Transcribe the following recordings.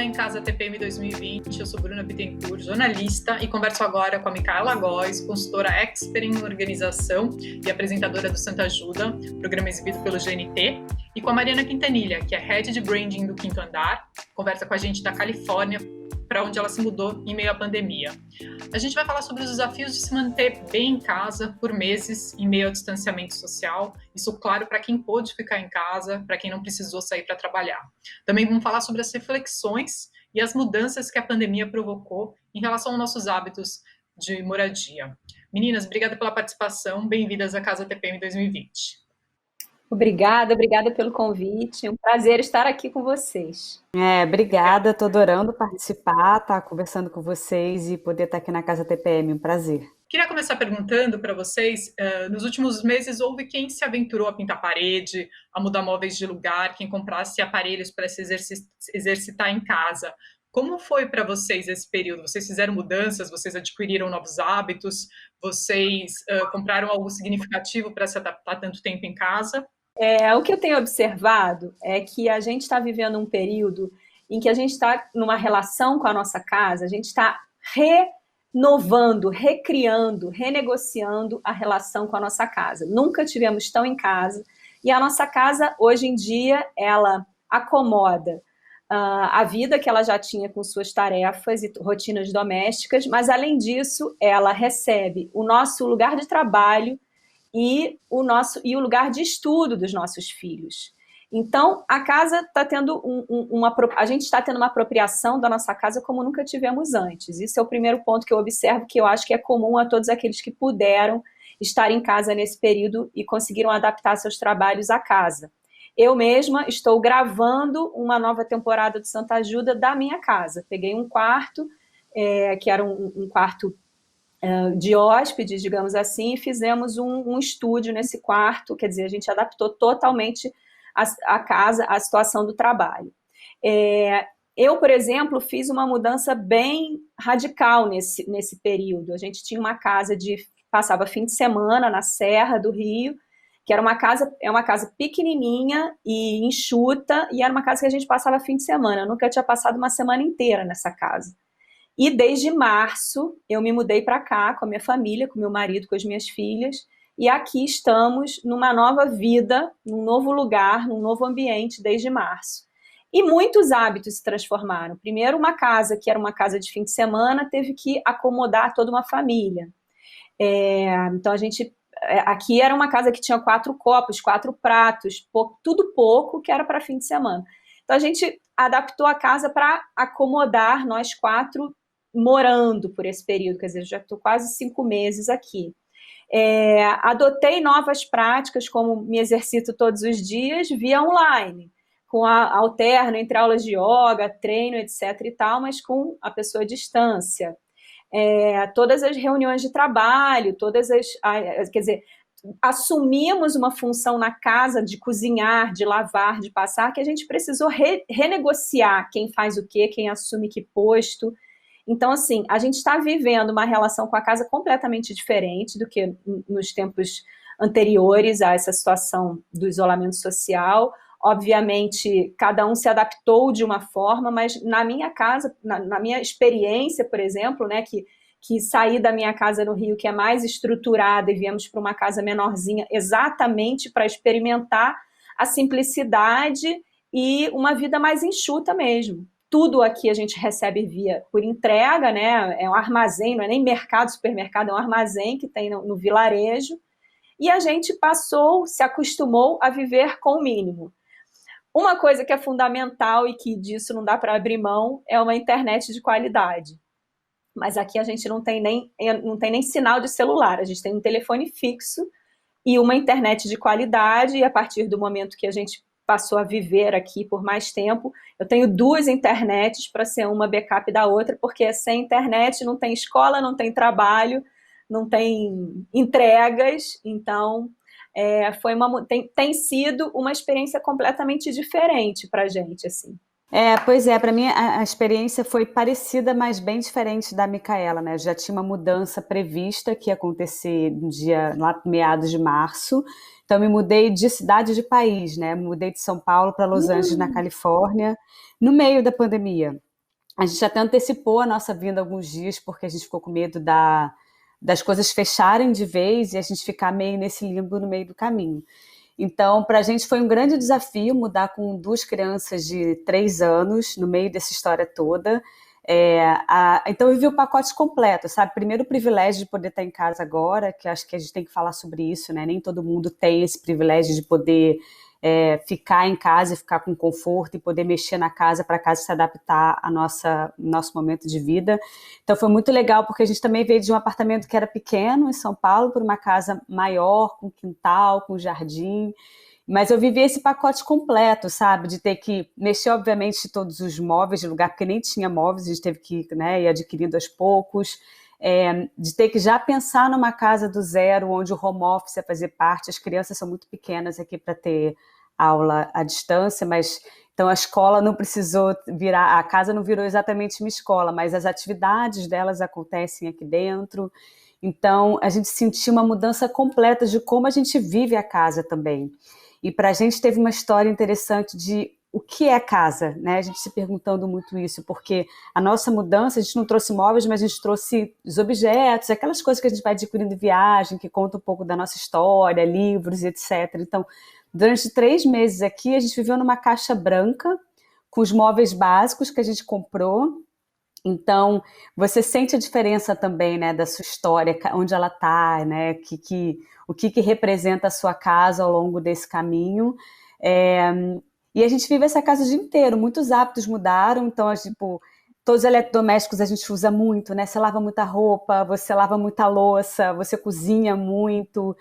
ao Em Casa TPM 2020. Eu sou Bruna Bittencourt, jornalista, e converso agora com a Micaela Góes, consultora expert em organização e apresentadora do Santa Ajuda, programa exibido pelo GNT, e com a Mariana Quintanilha, que é Head de Branding do Quinto Andar, conversa com a gente da Califórnia, para onde ela se mudou em meio à pandemia. A gente vai falar sobre os desafios de se manter bem em casa por meses em meio ao distanciamento social. Isso, claro, para quem pôde ficar em casa, para quem não precisou sair para trabalhar. Também vamos falar sobre as reflexões e as mudanças que a pandemia provocou em relação aos nossos hábitos de moradia. Meninas, obrigada pela participação. Bem-vindas à Casa TPM 2020. Obrigada pelo convite. É um prazer estar aqui com vocês. Obrigada, estou adorando participar, estar conversando com vocês e poder estar aqui na Casa TPM, um prazer. Queria começar perguntando para vocês, nos últimos meses houve quem se aventurou a pintar parede, a mudar móveis de lugar, quem comprasse aparelhos para se exercitar em casa. Como foi para vocês esse período? Vocês fizeram mudanças, vocês adquiriram novos hábitos, vocês compraram algo significativo para se adaptar tanto tempo em casa? O que eu tenho observado é que a gente está vivendo um período em que a gente está numa relação com a nossa casa, a gente está renovando, recriando, renegociando a relação com a nossa casa. Nunca tivemos tão em casa, e a nossa casa, hoje em dia, ela acomoda a vida que ela já tinha com suas tarefas e rotinas domésticas, mas, além disso, ela recebe o nosso lugar de trabalho e o lugar de estudo dos nossos filhos. Então, a casa está tendo a gente está tendo uma apropriação da nossa casa como nunca tivemos antes. Isso é o primeiro ponto que eu observo, que eu acho que é comum a todos aqueles que puderam estar em casa nesse período e conseguiram adaptar seus trabalhos à casa. Eu mesma estou gravando uma nova temporada do Santa Ajuda da minha casa. Peguei um quarto, que era um quarto de hóspedes, digamos assim, e fizemos um estúdio nesse quarto, quer dizer, a gente adaptou totalmente a casa à situação do trabalho. Eu, por exemplo, fiz uma mudança bem radical nesse período. A gente tinha uma casa passava fim de semana na Serra do Rio, que era uma casa pequenininha e enxuta, e era uma casa que a gente passava fim de semana. Eu nunca tinha passado uma semana inteira nessa casa. E desde março eu me mudei para cá com a minha família, com meu marido, com as minhas filhas, e aqui estamos numa nova vida, num novo lugar, num novo ambiente desde março. E muitos hábitos se transformaram. Primeiro, uma casa que era uma casa de fim de semana teve que acomodar toda uma família. Então aqui era uma casa que tinha 4 copos, 4 pratos, tudo pouco que era para fim de semana. Então a gente adaptou a casa para acomodar nós 4 morando por esse período, quer dizer, já estou quase 5 meses aqui. Adotei novas práticas, como me exercito todos os dias via online, com alterno entre aulas de yoga, treino, etc. e tal, mas com a pessoa à distância. Todas as reuniões de trabalho, quer dizer, assumimos uma função na casa de cozinhar, de lavar, de passar, que a gente precisou renegociar quem faz o quê, quem assume que posto. Então, assim, a gente está vivendo uma relação com a casa completamente diferente do que nos tempos anteriores a essa situação do isolamento social. Obviamente, cada um se adaptou de uma forma, mas na minha casa, na minha experiência, por exemplo, né, que saí da minha casa no Rio, que é mais estruturada, e viemos para uma casa menorzinha, exatamente para experimentar a simplicidade e uma vida mais enxuta mesmo. Tudo aqui a gente recebe por entrega, né? É um armazém, não é nem mercado, supermercado, é um armazém que tem no vilarejo, e a gente se acostumou a viver com o mínimo. Uma coisa que é fundamental e que disso não dá para abrir mão é uma internet de qualidade. Mas aqui a gente não tem nem sinal de celular, a gente tem um telefone fixo e uma internet de qualidade, e a partir do momento que a gente passou a viver aqui por mais tempo, eu tenho 2 internets para ser uma backup da outra, porque sem internet não tem escola, não tem trabalho, não tem entregas, então tem sido uma experiência completamente diferente para a gente, assim. Pois é, para mim a experiência foi parecida, mas bem diferente da Micaela, né? Eu já tinha uma mudança prevista que ia acontecer no dia, lá meados de março, então me mudei de cidade de país, né? Me mudei de São Paulo para Los Angeles, na Califórnia, no meio da pandemia. A gente até antecipou a nossa vinda alguns dias, porque a gente ficou com medo das coisas fecharem de vez e a gente ficar meio nesse limbo no meio do caminho. Então, para a gente foi um grande desafio mudar com 2 crianças de 3 anos no meio dessa história toda. Então, eu vivi o pacote completo, sabe? Primeiro, o privilégio de poder estar em casa agora, que acho que a gente tem que falar sobre isso, né? Nem todo mundo tem esse privilégio de poder ficar em casa e ficar com conforto e poder mexer na casa para a casa se adaptar ao nosso momento de vida. Então foi muito legal, porque a gente também veio de um apartamento que era pequeno em São Paulo para uma casa maior, com quintal, com jardim. Mas eu vivi esse pacote completo, sabe? De ter que mexer, obviamente, todos os móveis de lugar, porque nem tinha móveis, a gente teve que, né, ir adquirindo aos poucos. De ter que já pensar numa casa do zero, onde o home office ia fazer parte. As crianças são muito pequenas aqui para ter aula à distância, mas então a escola não precisou virar, a casa não virou exatamente uma escola, mas as atividades delas acontecem aqui dentro. Então a gente sentiu uma mudança completa de como a gente vive a casa também. E para a gente teve uma história interessante de o que é casa, né? A gente se perguntando muito isso, porque a nossa mudança, a gente não trouxe móveis, mas a gente trouxe os objetos, aquelas coisas que a gente vai adquirindo em viagem, que conta um pouco da nossa história, livros, etc. Então, durante 3 meses aqui, a gente viveu numa caixa branca, com os móveis básicos que a gente comprou. Então, você sente a diferença também, né, da sua história, onde ela está, né, o que representa a sua casa ao longo desse caminho. E a gente vive essa casa o dia inteiro, muitos hábitos mudaram, então, tipo, todos os eletrodomésticos a gente usa muito, né? Você lava muita roupa, você lava muita louça, você cozinha muito.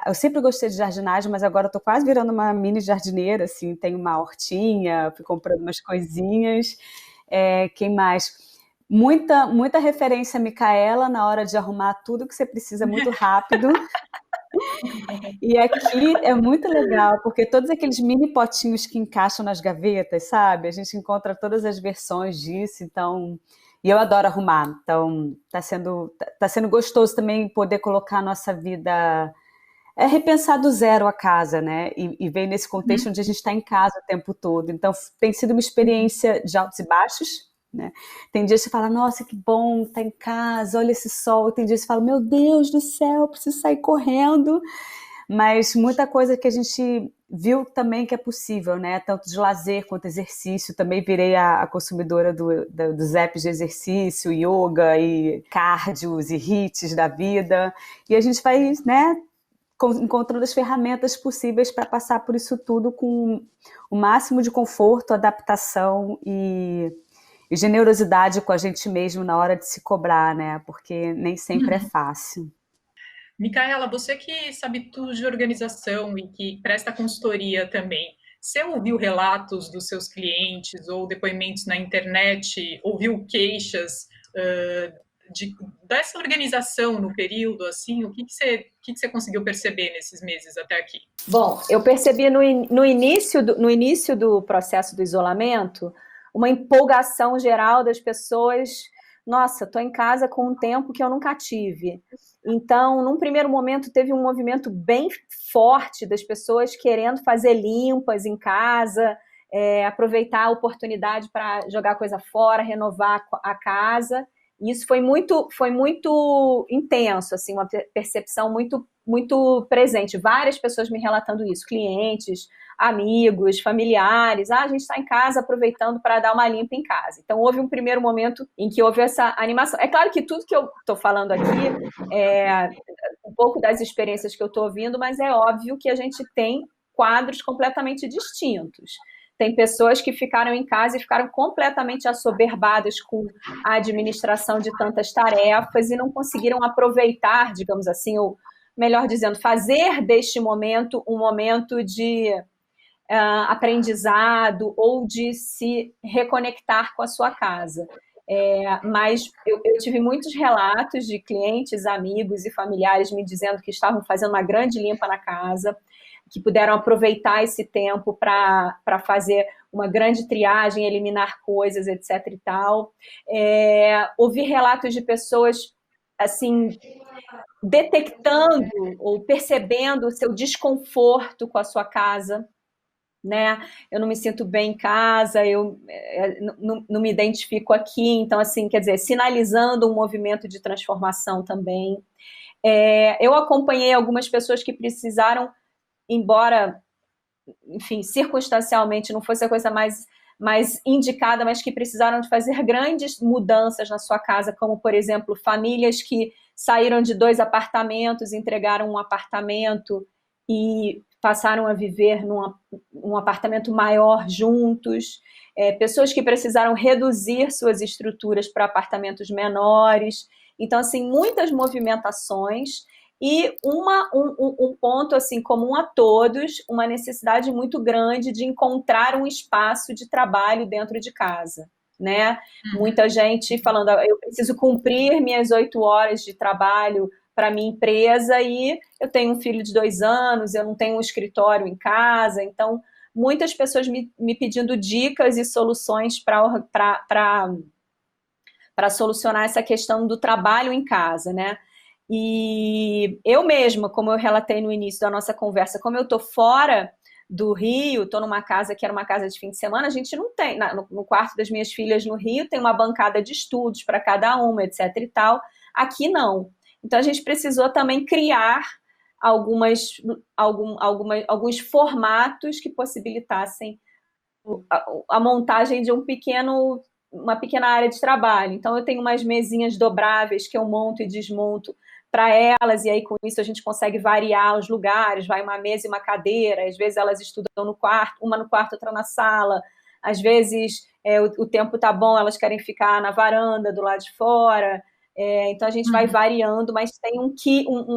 Eu sempre gostei de jardinagem, mas agora eu tô quase virando uma mini jardineira, assim, tenho uma hortinha, fui comprando umas coisinhas. Quem mais? Muita referência a Micaela na hora de arrumar tudo que você precisa muito rápido. E aqui é muito legal, porque todos aqueles mini potinhos que encaixam nas gavetas, sabe? A gente encontra todas as versões disso, então... E eu adoro arrumar, então tá sendo gostoso também poder colocar a nossa vida... repensar do zero a casa, né? E vem nesse contexto onde a gente está em casa o tempo todo. Então, tem sido uma experiência de altos e baixos, né? Tem dias que você fala, nossa, que bom, tá em casa, olha esse sol. Tem dias que você fala, meu Deus do céu, preciso sair correndo. Mas muita coisa que a gente viu também que é possível, né? Tanto de lazer quanto exercício. Também virei a consumidora dos apps de exercício, yoga e cardios e hits da vida. E a gente vai, né, encontrando as ferramentas possíveis para passar por isso tudo com o máximo de conforto, adaptação e generosidade com a gente mesmo na hora de se cobrar, né? Porque nem sempre é fácil. Micaela, você que sabe tudo de organização e que presta consultoria também, você ouviu relatos dos seus clientes ou depoimentos na internet, ouviu queixas dessa organização no período, assim, o que você conseguiu perceber nesses meses até aqui? Bom, eu percebi no início do processo do isolamento uma empolgação geral das pessoas. Nossa, estou em casa com um tempo que eu nunca tive. Então, num primeiro momento, teve um movimento bem forte das pessoas querendo fazer limpas em casa, aproveitar a oportunidade para jogar coisa fora, renovar a casa. E isso foi muito intenso, assim, uma percepção muito presente. Várias pessoas me relatando isso, clientes, amigos, familiares. A gente está em casa aproveitando para dar uma limpa em casa. Então, houve um primeiro momento em que houve essa animação. É claro que tudo que eu estou falando aqui é um pouco das experiências que eu estou ouvindo, mas é óbvio que a gente tem quadros completamente distintos. Tem pessoas que ficaram em casa e ficaram completamente assoberbadas com a administração de tantas tarefas e não conseguiram aproveitar, digamos assim, ou melhor dizendo, fazer deste momento um momento de aprendizado ou de se reconectar com a sua casa. Mas eu tive muitos relatos de clientes, amigos e familiares me dizendo que estavam fazendo uma grande limpa na casa, que puderam aproveitar esse tempo para fazer uma grande triagem, eliminar coisas, etc. e tal. Ouvi relatos de pessoas assim detectando ou percebendo o seu desconforto com a sua casa, né? Eu não me sinto bem em casa, eu não me identifico aqui. Então, assim, quer dizer, sinalizando um movimento de transformação também. Eu acompanhei algumas pessoas que precisaram, embora, enfim, circunstancialmente não fosse a coisa mais indicada, mas que precisaram de fazer grandes mudanças na sua casa, como, por exemplo, famílias que saíram de 2 apartamentos, entregaram um apartamento e passaram a viver num apartamento maior juntos, pessoas que precisaram reduzir suas estruturas para apartamentos menores. Então, assim, muitas movimentações e um ponto assim comum a todos, uma necessidade muito grande de encontrar um espaço de trabalho dentro de casa, né? Muita gente falando, eu preciso cumprir minhas 8 horas de trabalho para minha empresa e eu tenho um filho de 2 anos, eu não tenho um escritório em casa, então muitas pessoas me pedindo dicas e soluções para solucionar essa questão do trabalho em casa, né? E eu mesma, como eu relatei no início da nossa conversa, como eu estou fora do Rio, estou numa casa que era uma casa de fim de semana, a gente não tem, no quarto das minhas filhas no Rio, tem uma bancada de estudos para cada uma, etc e tal. Aqui não. Então a gente precisou também criar alguns formatos que possibilitassem a montagem de uma pequena área de trabalho. Então eu tenho umas mesinhas dobráveis que eu monto e desmonto para elas, e aí com isso a gente consegue variar os lugares, vai uma mesa e uma cadeira, às vezes elas estudam no quarto, uma no quarto, outra na sala, às vezes o tempo tá bom, elas querem ficar na varanda do lado de fora, então a gente vai variando, mas tem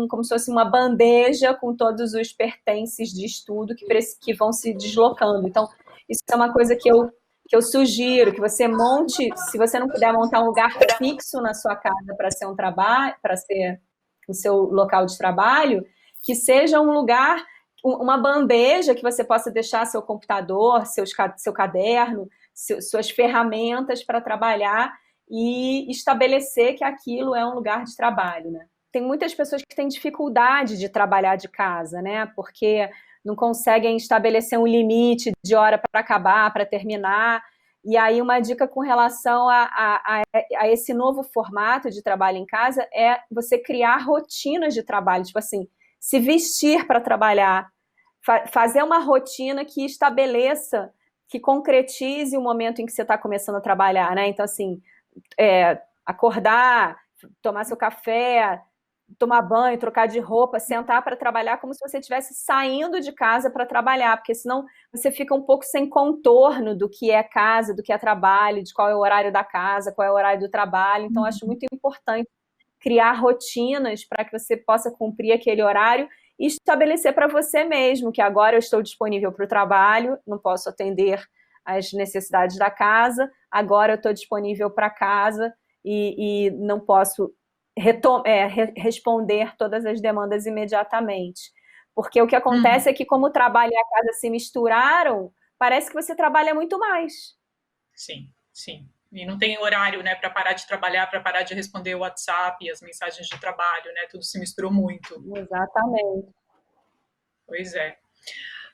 como se fosse uma bandeja com todos os pertences de estudo que vão se deslocando. Então isso é uma coisa que eu sugiro, que você monte, se você não puder montar um lugar fixo na sua casa para ser um trabalho, para ser o seu local de trabalho, que seja um lugar, uma bandeja que você possa deixar seu computador, seu caderno, suas ferramentas para trabalhar e estabelecer que aquilo é um lugar de trabalho, né? Tem muitas pessoas que têm dificuldade de trabalhar de casa, né? Porque não conseguem estabelecer um limite de hora para acabar, para terminar. E aí uma dica com relação a esse novo formato de trabalho em casa é você criar rotinas de trabalho, tipo assim, se vestir para trabalhar, fazer uma rotina que estabeleça, que concretize o momento em que você está começando a trabalhar, né? Então, assim, acordar, tomar seu café, tomar banho, trocar de roupa, sentar para trabalhar como se você estivesse saindo de casa para trabalhar, porque senão você fica um pouco sem contorno do que é casa, do que é trabalho, de qual é o horário da casa, qual é o horário do trabalho. Então, acho muito importante criar rotinas para que você possa cumprir aquele horário e estabelecer para você mesmo que agora eu estou disponível para o trabalho, não posso atender às necessidades da casa, agora eu estou disponível para casa e não posso responder todas as demandas imediatamente. Porque o que acontece é que, como o trabalho e a casa se misturaram, parece que você trabalha muito mais. Sim, sim. E não tem horário, né, para parar de trabalhar, para parar de responder o WhatsApp, as mensagens de trabalho, né? Tudo se misturou muito. Exatamente. Pois é.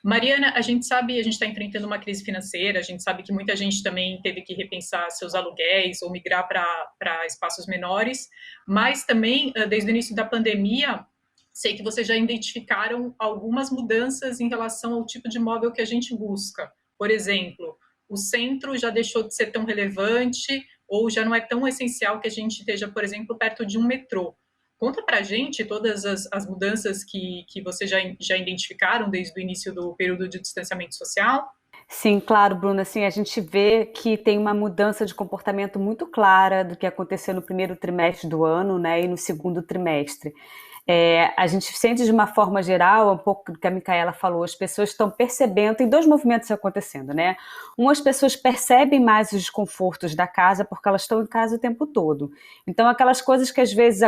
Mariana, a gente sabe, a gente está enfrentando uma crise financeira, a gente sabe que muita gente também teve que repensar seus aluguéis ou migrar para espaços menores, mas também, desde o início da pandemia, sei que vocês já identificaram algumas mudanças em relação ao tipo de imóvel que a gente busca. Por exemplo, o centro já deixou de ser tão relevante ou já não é tão essencial que a gente esteja, por exemplo, perto de um metrô. Conta para a gente todas as mudanças que vocês já identificaram desde o início do período de distanciamento social. Sim, claro, Bruna. Assim, a gente vê que tem uma mudança de comportamento muito clara do que aconteceu no primeiro trimestre do ano, né, e no segundo trimestre. A gente sente de uma forma geral, um pouco do que a Micaela falou, as pessoas estão percebendo, tem 2 movimentos acontecendo, né? As pessoas percebem mais os desconfortos da casa porque elas estão em casa o tempo todo. Então, aquelas coisas que às vezes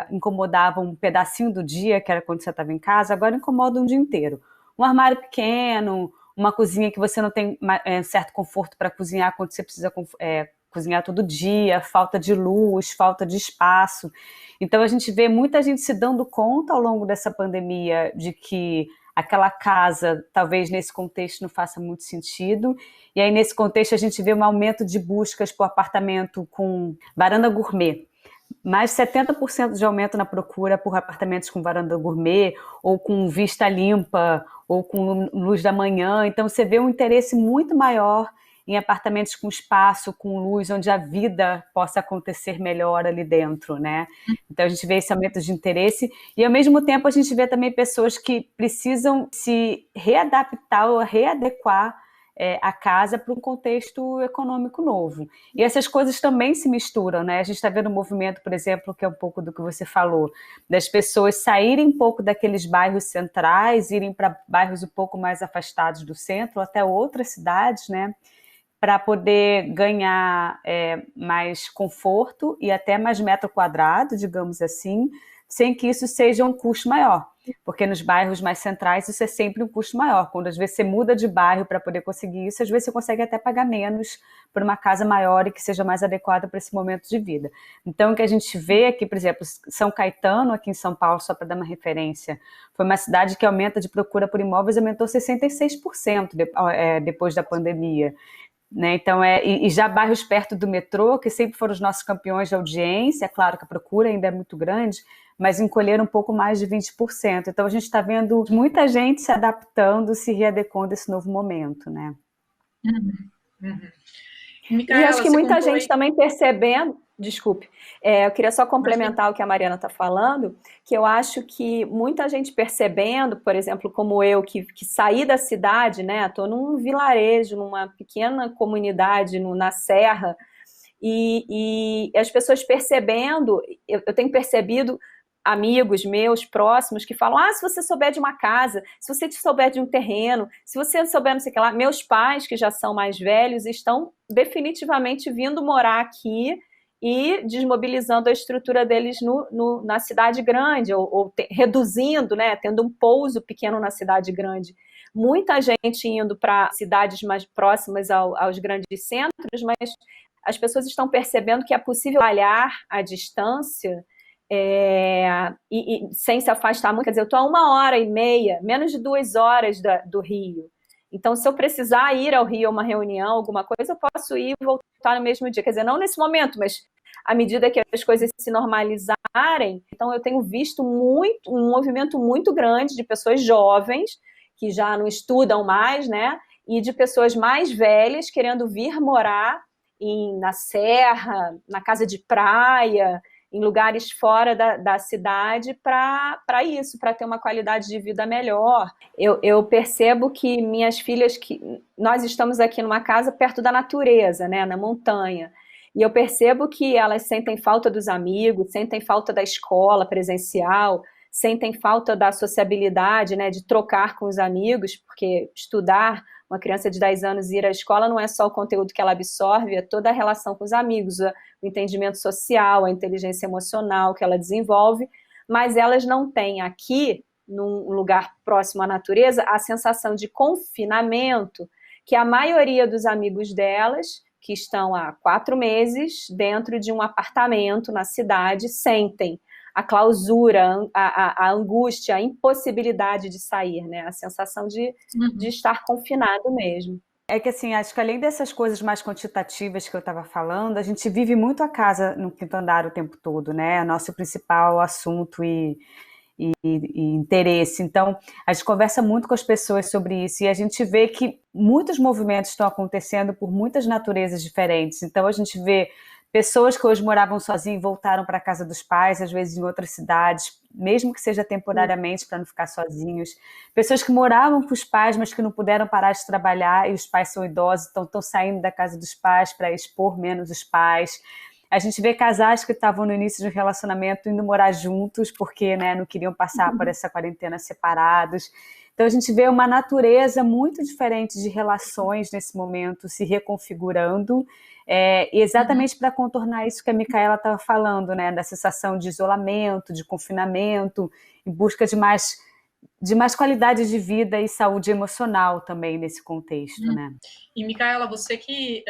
incomodavam um pedacinho do dia, que era quando você estava em casa, agora incomodam o dia inteiro. Um armário pequeno, uma cozinha que você não tem certo conforto para cozinhar quando você precisa cozinhar todo dia, falta de luz, falta de espaço. Então a gente vê muita gente se dando conta ao longo dessa pandemia de que aquela casa, talvez nesse contexto não faça muito sentido, e aí nesse contexto a gente vê um aumento de buscas por apartamento com varanda gourmet, mais 70% de aumento na procura por apartamentos com varanda gourmet, ou com vista limpa, ou com luz da manhã. Então você vê um interesse muito maior em apartamentos com espaço, com luz, onde a vida possa acontecer melhor ali dentro, né? Então a gente vê esse aumento de interesse e ao mesmo tempo a gente vê também pessoas que precisam se readaptar ou readequar a casa para um contexto econômico novo. E essas coisas também se misturam, né? A gente está vendo um movimento, por exemplo, que é um pouco do que você falou, das pessoas saírem um pouco daqueles bairros centrais, irem para bairros um pouco mais afastados do centro, ou até outras cidades, né? Para poder ganhar mais conforto e até mais metro quadrado, digamos assim, sem que isso seja um custo maior. Porque nos bairros mais centrais isso é sempre um custo maior. Quando às vezes você muda de bairro para poder conseguir isso, às vezes você consegue até pagar menos por uma casa maior e que seja mais adequada para esse momento de vida. Então o que a gente vê aqui, por exemplo, São Caetano, aqui em São Paulo, só para dar uma referência, foi uma cidade que aumenta de procura por imóveis, aumentou 66% depois da pandemia. Né? Então, e já bairros perto do metrô, que sempre foram os nossos campeões de audiência, é claro que a procura ainda é muito grande, mas encolheram um pouco mais de 20%. Então, a gente está vendo muita gente se adaptando, se readequando a esse novo momento, né? Uhum, uhum. Micaela, e acho que muita gente também percebendo, desculpe, eu queria só complementar o que a Mariana está falando, que eu acho que muita gente percebendo, por exemplo, como eu, que saí da cidade, né, estou num vilarejo, numa pequena comunidade na Serra, e as pessoas percebendo, eu tenho percebido amigos meus próximos que falam, se você souber de uma casa, se você souber de um terreno, se você souber não sei o que lá, meus pais, que já são mais velhos, estão definitivamente vindo morar aqui e desmobilizando a estrutura deles na cidade grande, ou reduzindo, né, tendo um pouso pequeno na cidade grande. Muita gente indo para cidades mais próximas aos grandes centros, mas as pessoas estão percebendo que é possível trabalhar à distância e sem se afastar muito. Quer dizer, eu estou a 1h30, menos de 2 horas do Rio. Então, se eu precisar ir ao Rio a uma reunião, alguma coisa, eu posso ir e voltar no mesmo dia. Quer dizer, não nesse momento, mas à medida que as coisas se normalizarem. Então, eu tenho visto um movimento muito grande de pessoas jovens, que já não estudam mais, né? E de pessoas mais velhas querendo vir morar na serra, na casa de praia, em lugares fora da cidade para isso, para ter uma qualidade de vida melhor. Eu percebo que minhas filhas, nós estamos aqui numa casa perto da natureza, né, na montanha, e eu percebo que elas sentem falta dos amigos, sentem falta da escola presencial, sentem falta da sociabilidade, né, de trocar com os amigos, porque estudar, uma criança de 10 anos ir à escola não é só o conteúdo que ela absorve, é toda a relação com os amigos, o entendimento social, a inteligência emocional que ela desenvolve, mas elas não têm aqui, num lugar próximo à natureza, a sensação de confinamento que a maioria dos amigos delas, que estão há 4 meses dentro de um apartamento na cidade, sentem. A clausura, a angústia, a impossibilidade de sair, né? A sensação de estar confinado mesmo. É que assim, acho que além dessas coisas mais quantitativas que eu estava falando, a gente vive muito a casa no quinto andar o tempo todo, né? É nosso principal assunto e interesse. Então, a gente conversa muito com as pessoas sobre isso e a gente vê que muitos movimentos estão acontecendo por muitas naturezas diferentes. Então, a gente vê pessoas que hoje moravam sozinhas voltaram para a casa dos pais, às vezes em outras cidades, mesmo que seja temporariamente para não ficar sozinhos. Pessoas que moravam com os pais, mas que não puderam parar de trabalhar e os pais são idosos, então estão saindo da casa dos pais para expor menos os pais. A gente vê casais que estavam no início de um relacionamento indo morar juntos porque, né, não queriam passar por essa quarentena separados. Então a gente vê uma natureza muito diferente de relações nesse momento se reconfigurando, exatamente para contornar isso que a Micaela estava falando, né, da sensação de isolamento, de confinamento, em busca de mais qualidade de vida e saúde emocional também nesse contexto, né? E Micaela, você que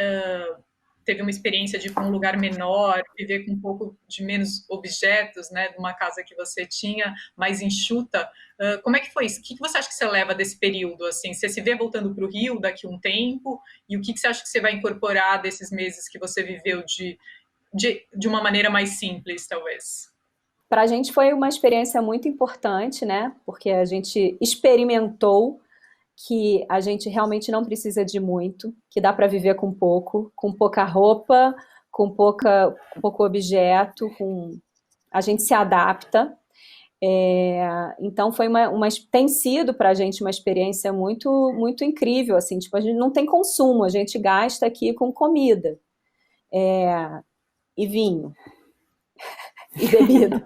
teve uma experiência de ir para um lugar menor, viver com um pouco de menos objetos, né, de uma casa que você tinha, mais enxuta. Como é que foi isso? O que você acha que você leva desse período? Assim, você se vê voltando para o Rio daqui a um tempo? E o que você acha que você vai incorporar desses meses que você viveu de uma maneira mais simples, talvez? Para a gente foi uma experiência muito importante, né? Porque a gente experimentou que a gente realmente não precisa de muito, que dá para viver com pouco, com pouca roupa, com pouco objeto, a gente se adapta. Então tem sido para a gente uma experiência muito, muito incrível, assim, tipo, a gente não tem consumo, a gente gasta aqui com comida e vinho e bebida.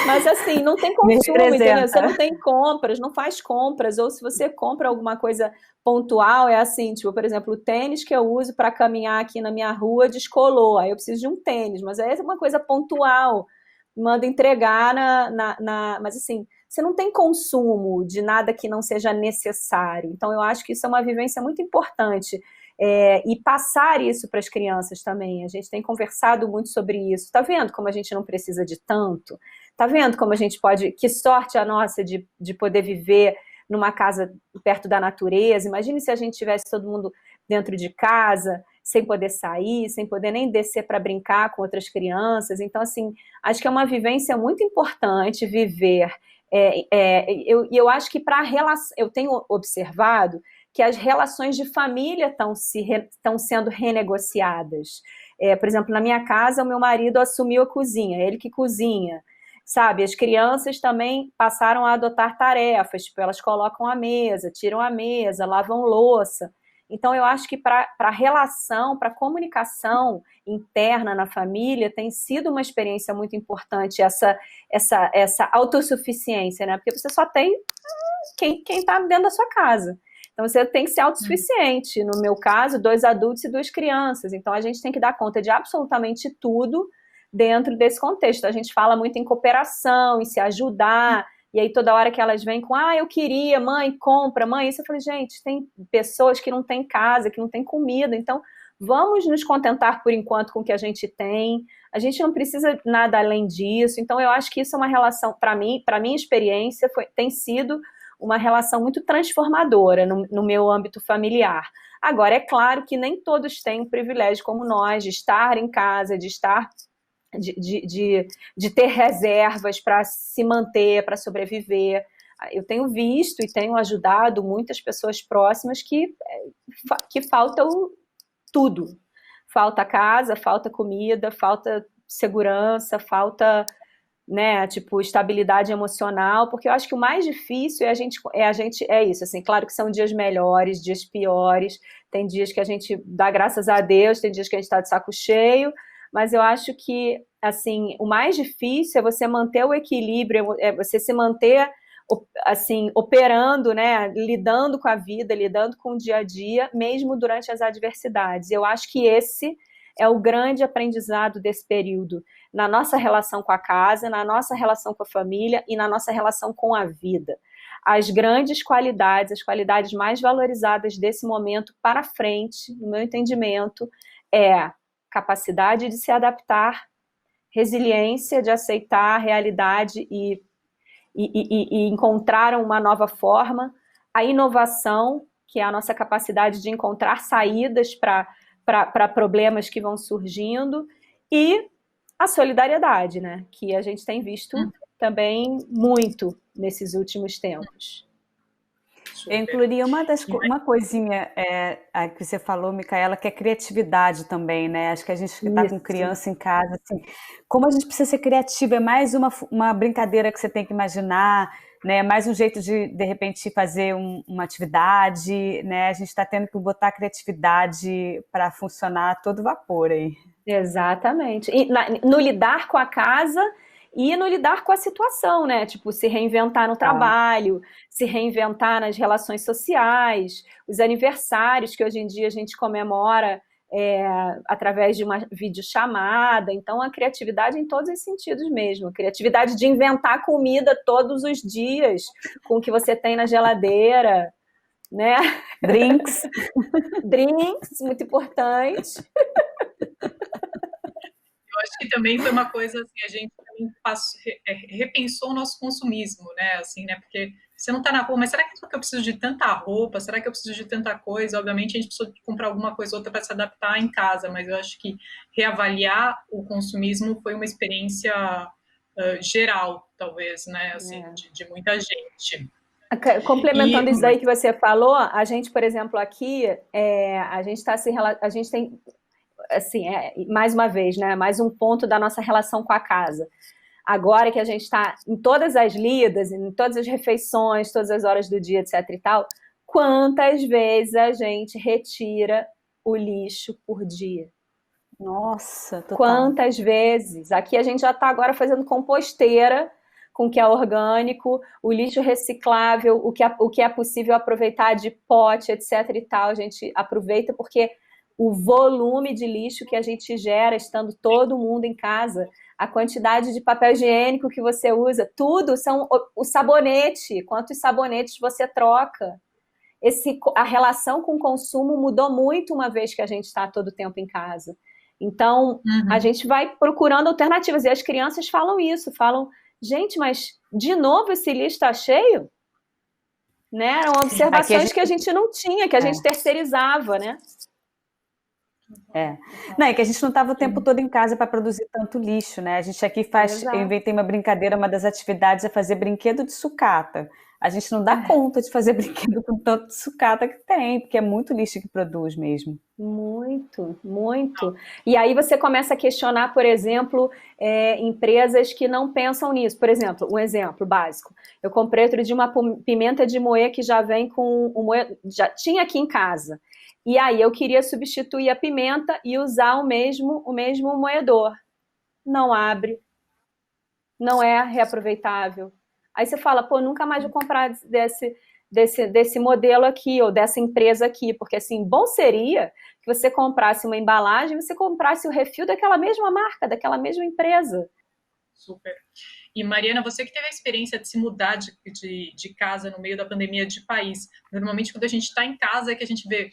Mas assim, não tem consumo, entendeu? Você não tem compras, não faz compras, ou se você compra alguma coisa pontual, é assim, tipo, por exemplo, o tênis que eu uso para caminhar aqui na minha rua descolou, aí eu preciso de um tênis, mas é uma coisa pontual, manda entregar mas assim, você não tem consumo de nada que não seja necessário, então eu acho que isso é uma vivência muito importante. E passar isso para as crianças também. A gente tem conversado muito sobre isso. Tá vendo como a gente não precisa de tanto? Tá vendo como a gente pode... Que sorte a nossa de poder viver numa casa perto da natureza. Imagine se a gente tivesse todo mundo dentro de casa, sem poder sair, sem poder nem descer para brincar com outras crianças. Então, assim, acho que é uma vivência muito importante viver. Eu acho que para a relação... Eu tenho observado que as relações de família estão sendo renegociadas. Por exemplo, na minha casa, o meu marido assumiu a cozinha, ele que cozinha, sabe? As crianças também passaram a adotar tarefas, tipo, elas colocam a mesa, tiram a mesa, lavam louça. Então, eu acho que para a relação, para a comunicação interna na família, tem sido uma experiência muito importante essa autossuficiência, né? Porque você só tem quem está dentro da sua casa. Então, você tem que ser autossuficiente. No meu caso, 2 adultos e 2 crianças. Então, a gente tem que dar conta de absolutamente tudo dentro desse contexto. A gente fala muito em cooperação, em se ajudar. E aí, toda hora que elas vêm com, eu queria, mãe, compra, mãe. Isso eu falei, gente, tem pessoas que não têm casa, que não têm comida. Então, vamos nos contentar, por enquanto, com o que a gente tem. A gente não precisa nada além disso. Então, eu acho que isso é uma relação, para mim, para a minha experiência, tem sido uma relação muito transformadora no meu âmbito familiar. Agora, é claro que nem todos têm o privilégio como nós de estar em casa, de estar de ter reservas para se manter, para sobreviver. Eu tenho visto e tenho ajudado muitas pessoas próximas que falta tudo. Falta casa, falta comida, falta segurança, falta... né, tipo, estabilidade emocional, porque eu acho que o mais difícil é isso, assim, claro que são dias melhores, dias piores, tem dias que a gente dá graças a Deus, tem dias que a gente está de saco cheio, mas eu acho que, assim, o mais difícil é você manter o equilíbrio, é você se manter, assim, operando, né, lidando com a vida, lidando com o dia a dia, mesmo durante as adversidades. Eu acho que esse é o grande aprendizado desse período, na nossa relação com a casa, na nossa relação com a família e na nossa relação com a vida. As grandes qualidades, as qualidades mais valorizadas desse momento para frente, no meu entendimento, é capacidade de se adaptar, resiliência de aceitar a realidade e encontrar uma nova forma, a inovação, que é a nossa capacidade de encontrar saídas para problemas que vão surgindo, e a solidariedade, né? Que a gente tem visto também muito nesses últimos tempos. Eu incluiria uma coisinha que você falou, Micaela, que é criatividade também, né? Acho que a gente que está com criança em casa, assim, como a gente precisa ser criativa, é mais uma brincadeira que você tem que imaginar, né? Mais um jeito de repente, fazer uma atividade, né? A gente está tendo que botar a criatividade para funcionar a todo vapor aí. Exatamente. E no lidar com a casa e no lidar com a situação, né? Tipo, se reinventar no trabalho, se reinventar nas relações sociais, os aniversários que hoje em dia a gente comemora através de uma videochamada. Então, a criatividade em todos os sentidos mesmo. A criatividade de inventar comida todos os dias com o que você tem na geladeira. né? Drinks. Drinks, muito importante. Eu acho que também foi uma coisa assim, a gente também repensou o nosso consumismo, né? Assim, né? Porque você não está na rua, mas será que eu preciso de tanta roupa? Será que eu preciso de tanta coisa? Obviamente a gente precisa comprar alguma coisa ou outra para se adaptar em casa, mas eu acho que reavaliar o consumismo foi uma experiência geral, talvez, né? Assim, de muita gente. Complementando isso daí que você falou, a gente, por exemplo, aqui, a gente tem, assim, mais uma vez, né, mais um ponto da nossa relação com a casa. Agora que a gente está em todas as lidas, em todas as refeições, todas as horas do dia, etc e tal, quantas vezes a gente retira o lixo por dia? Nossa, total. Quantas vezes? Aqui a gente já está agora fazendo composteira, com o que é orgânico, o lixo reciclável, o que é possível aproveitar de pote, etc e tal, a gente aproveita porque o volume de lixo que a gente gera estando todo mundo em casa, a quantidade de papel higiênico que você usa, tudo são o sabonete, quantos sabonetes você troca. A relação com o consumo mudou muito uma vez que a gente está todo o tempo em casa. Então, a gente vai procurando alternativas, e as crianças falam isso, falam, gente, mas de novo esse lixo está cheio? Né? Eram observações que a gente não tinha, que a gente terceirizava, né? Não, é que a gente não estava o tempo todo em casa para produzir tanto lixo, né? A gente aqui faz, eu inventei uma brincadeira, uma das atividades é fazer brinquedo de sucata. A gente não dá conta de fazer brinquedo com tanto de sucata que tem, porque é muito lixo que produz mesmo. Muito, muito. E aí você começa a questionar, por exemplo, empresas que não pensam nisso. Por exemplo, um exemplo básico. Eu comprei outro dia uma pimenta de moer que já vem com já tinha aqui em casa. E aí eu queria substituir a pimenta e usar o mesmo moedor. Não abre, não é reaproveitável. Aí você fala, pô, nunca mais vou comprar desse modelo aqui, ou dessa empresa aqui, porque assim, bom seria que você comprasse uma embalagem e você comprasse o refil daquela mesma marca, daquela mesma empresa. Super. E Mariana, você que teve a experiência de se mudar de casa no meio da pandemia de país, normalmente quando a gente está em casa é que a gente vê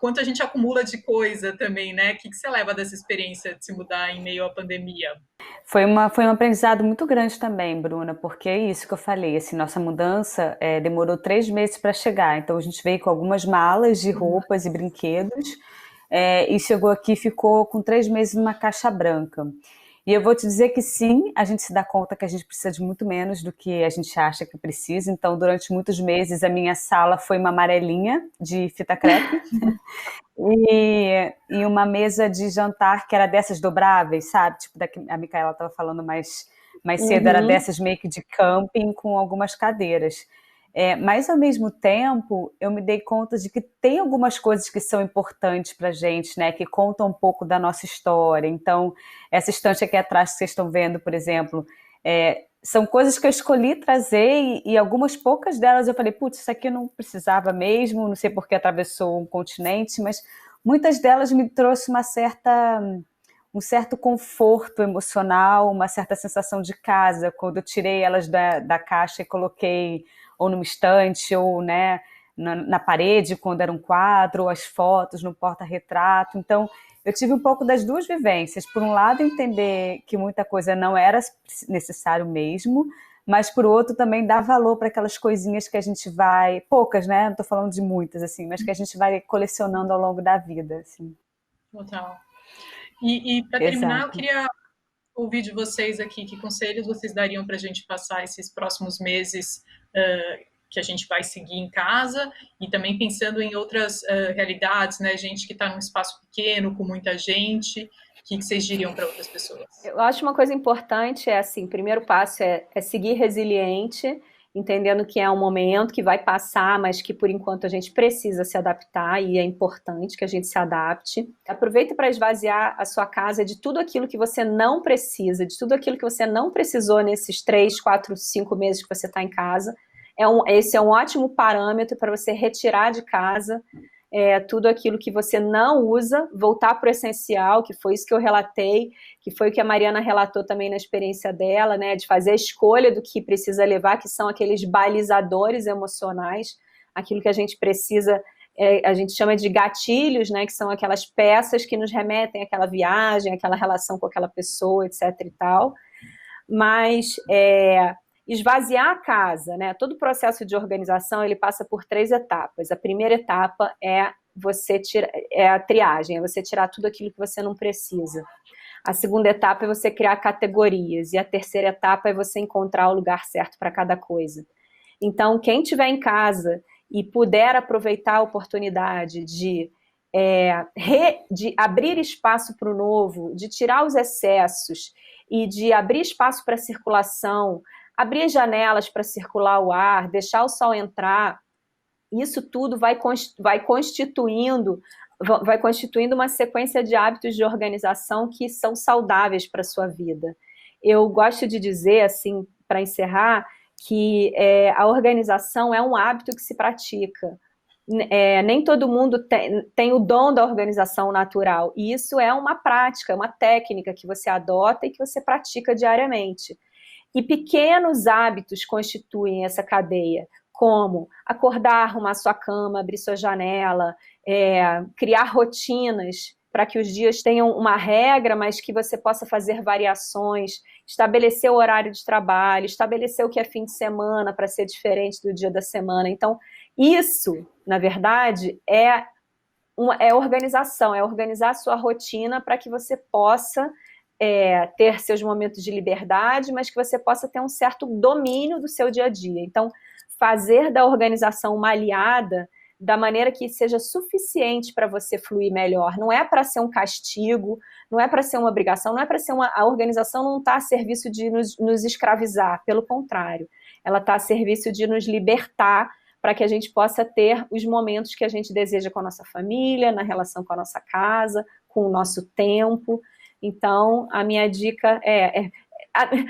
quanto a gente acumula de coisa também, né? O que você leva dessa experiência de se mudar em meio à pandemia? Foi um aprendizado muito grande também, Bruna, porque é isso que eu falei, assim, nossa mudança demorou 3 meses para chegar, então a gente veio com algumas malas de roupas e brinquedos e chegou aqui e ficou com 3 meses numa caixa branca. E eu vou te dizer que sim, a gente se dá conta que a gente precisa de muito menos do que a gente acha que precisa. Então, durante muitos meses, a minha sala foi uma amarelinha de fita crepe e uma mesa de jantar que era dessas dobráveis, sabe? Tipo, a Micaela estava falando mais cedo, era dessas meio que de camping com algumas cadeiras. Mas, ao mesmo tempo, eu me dei conta de que tem algumas coisas que são importantes para a gente, né? Que contam um pouco da nossa história. Então, essa estante aqui atrás que vocês estão vendo, por exemplo, são coisas que eu escolhi trazer e algumas poucas delas eu falei, putz, isso aqui eu não precisava mesmo, não sei porque atravessou um continente, mas muitas delas me trouxe um certo conforto emocional, uma certa sensação de casa, quando eu tirei elas da caixa e coloquei ou numa estante, ou né, na parede, quando era um quadro, ou as fotos no porta-retrato. Então, eu tive um pouco das duas vivências. Por um lado, entender que muita coisa não era necessário mesmo, mas, por outro, também dar valor para aquelas coisinhas que a gente vai... Poucas, né? Não estou falando de muitas, assim, mas que a gente vai colecionando ao longo da vida. Assim. Total. E para terminar, eu queria ouvir de vocês aqui que conselhos vocês dariam para a gente passar esses próximos meses que a gente vai seguir em casa e também pensando em outras realidades, né? Gente que está num espaço pequeno, com muita gente. O que vocês diriam para outras pessoas? Eu acho uma coisa importante assim, primeiro passo é seguir resiliente, entendendo que é um momento que vai passar, mas que por enquanto a gente precisa se adaptar e é importante que a gente se adapte. Aproveita para esvaziar a sua casa de tudo aquilo que você não precisa, de tudo aquilo que você não precisou nesses 3, 4, 5 meses que você está em casa. Esse é um ótimo parâmetro para você retirar de casa tudo aquilo que você não usa, voltar para o essencial, que foi isso que eu relatei, que foi o que a Mariana relatou também na experiência dela, né, de fazer a escolha do que precisa levar, que são aqueles balizadores emocionais. aquilo que a gente precisa, a gente chama de gatilhos, né, que são aquelas peças que nos remetem àquela viagem, àquela relação com aquela pessoa, etc. e tal. Mas esvaziar a casa, né, todo o processo de organização, ele passa por 3 etapas. A primeira etapa é a triagem, é você tirar tudo aquilo que você não precisa. A segunda etapa é você criar categorias, e a terceira etapa é você encontrar o lugar certo para cada coisa. Então, quem estiver em casa e puder aproveitar a oportunidade de abrir espaço para o novo, de tirar os excessos e de abrir espaço para circulação, abrir as janelas para circular o ar, deixar o sol entrar, isso tudo vai constituindo uma sequência de hábitos de organização que são saudáveis para a sua vida. Eu gosto de dizer, assim, para encerrar, que a organização é um hábito que se pratica. Nem todo mundo tem o dom da organização natural, e isso é uma prática, uma técnica que você adota e que você pratica diariamente. E pequenos hábitos constituem essa cadeia, como acordar, arrumar sua cama, abrir sua janela, criar rotinas para que os dias tenham uma regra, mas que você possa fazer variações, estabelecer o horário de trabalho, estabelecer o que é fim de semana para ser diferente do dia da semana. Então, isso, na verdade, é organização, é organizar a sua rotina para que você possa ter seus momentos de liberdade, mas que você possa ter um certo domínio do seu dia a dia. Então, fazer da organização uma aliada da maneira que seja suficiente para você fluir melhor. Não é para ser um castigo, não é para ser uma obrigação, não é para ser a organização não está a serviço de nos escravizar, pelo contrário, ela está a serviço de nos libertar para que a gente possa ter os momentos que a gente deseja com a nossa família, na relação com a nossa casa, com o nosso tempo. Então, a minha dica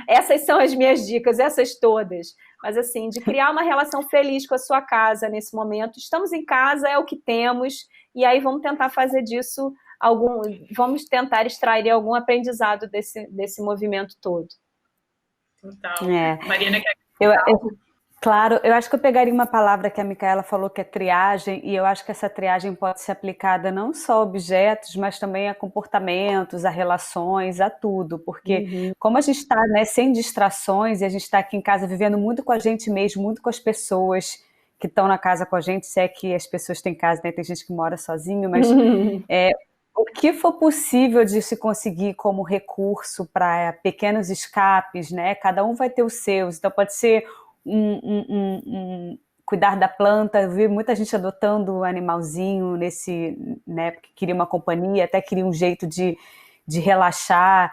essas são as minhas dicas, essas todas. Mas, assim, de criar uma relação feliz com a sua casa nesse momento. Estamos em casa, é o que temos, e aí vamos tentar fazer disso vamos tentar extrair algum aprendizado desse movimento todo. Total. Mariana, quer... Claro, eu acho que eu pegaria uma palavra que a Micaela falou, que é triagem, e eu acho que essa triagem pode ser aplicada não só a objetos, mas também a comportamentos, a relações, a tudo, porque como a gente está, né, sem distrações, e a gente está aqui em casa vivendo muito com a gente mesmo, muito com as pessoas que estão na casa com a gente, se é que as pessoas têm casa, né, tem gente que mora sozinho, mas o que for possível de se conseguir como recurso para pequenos escapes, né, cada um vai ter os seus, então pode ser cuidar da planta. Eu vi muita gente adotando um animalzinho né, porque queria uma companhia, até queria um jeito de relaxar.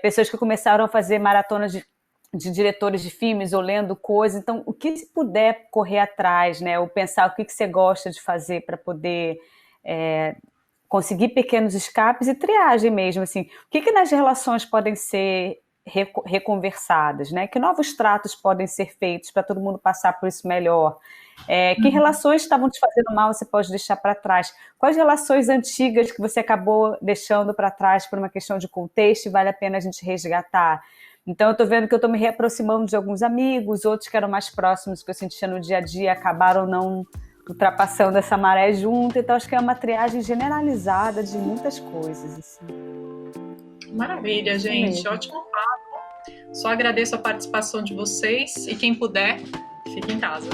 Pessoas que começaram a fazer maratonas de diretores de filmes ou lendo coisas. Então, o que se puder correr atrás, né, ou pensar o que você gosta de fazer para poder conseguir pequenos escapes e triagem mesmo, assim, o que nas relações podem ser reconversadas, né? Que novos tratos podem ser feitos para todo mundo passar por isso melhor? Que relações estavam te fazendo mal você pode deixar para trás? Quais relações antigas que você acabou deixando para trás por uma questão de contexto e vale a pena a gente resgatar? Então eu estou vendo que eu estou me reaproximando de alguns amigos, outros que eram mais próximos, que eu sentia no dia a dia, acabaram não ultrapassando essa maré junto. Então acho que é uma triagem generalizada de muitas coisas, assim. Maravilha, gente. Ótimo papo. Só agradeço a participação de vocês e quem puder, fique em casa.